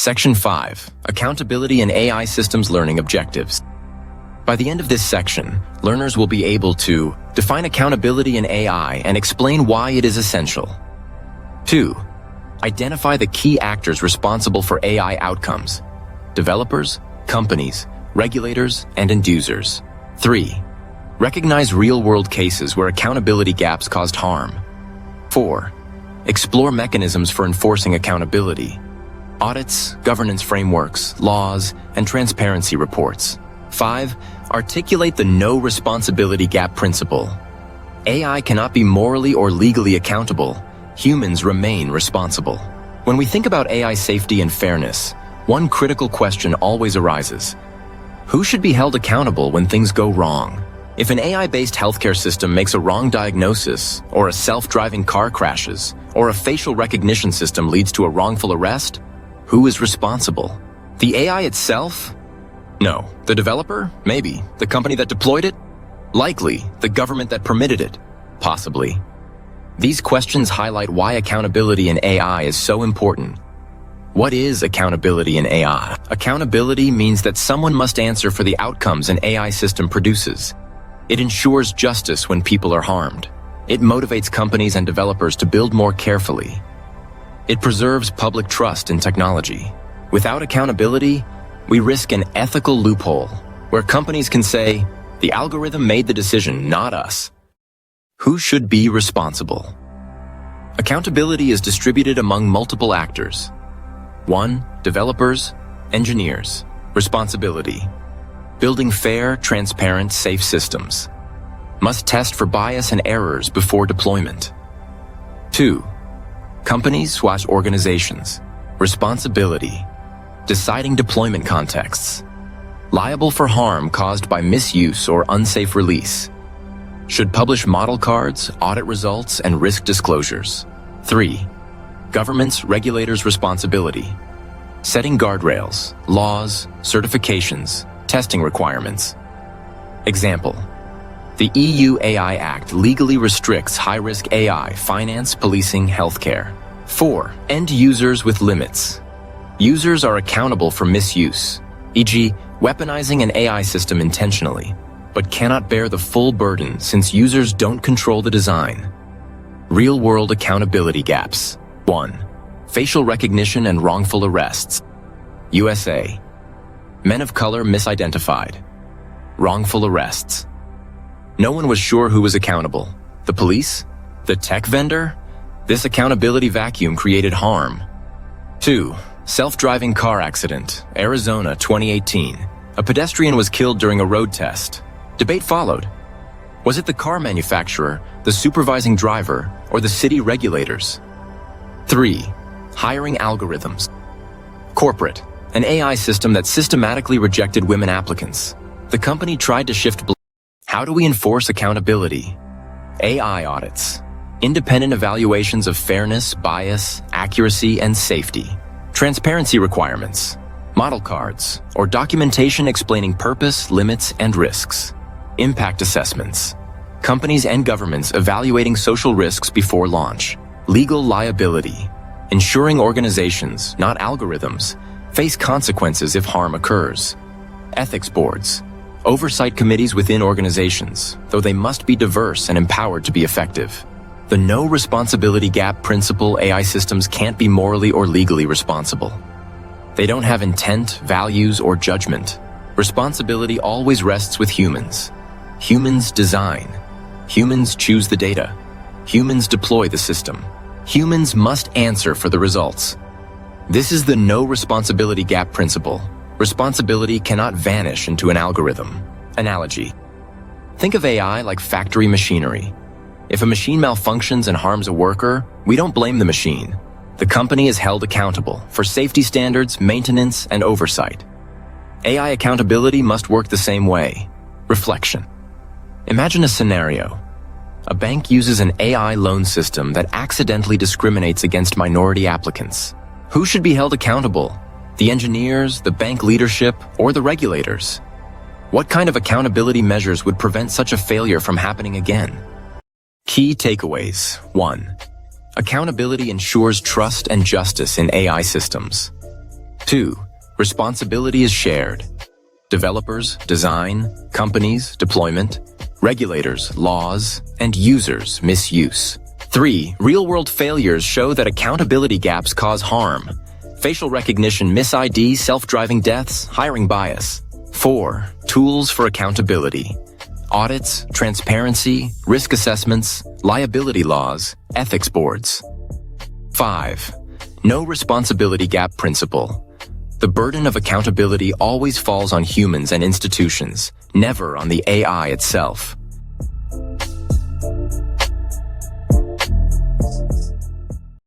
Section 5. Accountability in AI Systems Learning Objectives. By the end of this section, learners will be able to define accountability in AI and explain why it is essential. 2. Identify the key actors responsible for AI outcomes: developers, companies, regulators, and end users. 3. Recognize real-world cases where accountability gaps caused harm. 4. Explore mechanisms for enforcing accountability: audits, governance frameworks, laws, and transparency reports. 5. Articulate the no responsibility gap principle. AI cannot be morally or legally accountable. Humans remain responsible. When we think about AI safety and fairness, one critical question always arises: who should be held accountable when things go wrong? If an AI-based healthcare system makes a wrong diagnosis, or a self-driving car crashes, or a facial recognition system leads to a wrongful arrest, who is responsible? The AI itself? No. The developer? Maybe. The company that deployed it? Likely. The government that permitted it? Possibly. These questions highlight why accountability in AI is so important. What is accountability in AI? Accountability means that someone must answer for the outcomes an AI system produces. It ensures justice when people are harmed. It motivates companies and developers to build more carefully. It preserves public trust in technology. Without accountability, we risk an ethical loophole where companies can say, "The algorithm made the decision, not us." Who should be responsible? Accountability is distributed among multiple actors. 1. Developers, engineers. Responsibility: building fair, transparent, safe systems. Must test for bias and errors before deployment. 2. Companies/organizations. Responsibility: deciding deployment contexts. Liable for harm caused by misuse or unsafe release. Should publish model cards, audit results, and risk disclosures. 3. Governments, regulators' responsibility: setting guardrails, laws, certifications, testing requirements. Example: the EU AI Act legally restricts high-risk AI, finance, policing, healthcare. 4. End users with limits. Users are accountable for misuse, e.g., weaponizing an AI system intentionally, but cannot bear the full burden since users don't control the design. Real-world accountability gaps. 1. Facial recognition and wrongful arrests. USA. Men of color misidentified. Wrongful arrests. No one was sure who was accountable. The police? The tech vendor? This accountability vacuum created harm. 2. Self-driving car accident, Arizona, 2018. A pedestrian was killed during a road test. Debate followed. Was it the car manufacturer, the supervising driver, or the city regulators? 3. Hiring algorithms. Corporate. An AI system that systematically rejected women applicants. The company tried to shift blame. How do we enforce accountability? AI audits. Independent evaluations of fairness, bias, accuracy, and safety. Transparency requirements. Model cards, or documentation explaining purpose, limits, and risks. Impact assessments. Companies and governments evaluating social risks before launch. Legal liability. Ensuring organizations, not algorithms, face consequences if harm occurs. Ethics boards. Oversight committees within organizations, though they must be diverse and empowered to be effective. The no responsibility gap principle: AI systems can't be morally or legally responsible. They don't have intent, values, or judgment. Responsibility always rests with humans. Humans design. Humans choose the data. Humans deploy the system. Humans must answer for the results. This is the no responsibility gap principle. Responsibility cannot vanish into an algorithm. Analogy: think of AI like factory machinery. If a machine malfunctions and harms a worker, we don't blame the machine. The company is held accountable for safety standards, maintenance, and oversight. AI accountability must work the same way. Reflection. Imagine a scenario. A bank uses an AI loan system that accidentally discriminates against minority applicants. Who should be held accountable? The engineers, the bank leadership, or the regulators? What kind of accountability measures would prevent such a failure from happening again? Key takeaways. 1. Accountability ensures trust and justice in AI systems. 2. Responsibility is shared. Developers, design, companies, deployment, regulators, laws, and users, misuse. 3. Real-world failures show that accountability gaps cause harm. Facial recognition mis-ID, self-driving deaths, hiring bias. 4. Tools for accountability. Audits, transparency, risk assessments, liability laws, ethics boards. 5. No responsibility gap principle. The burden of accountability always falls on humans and institutions, never on the AI itself.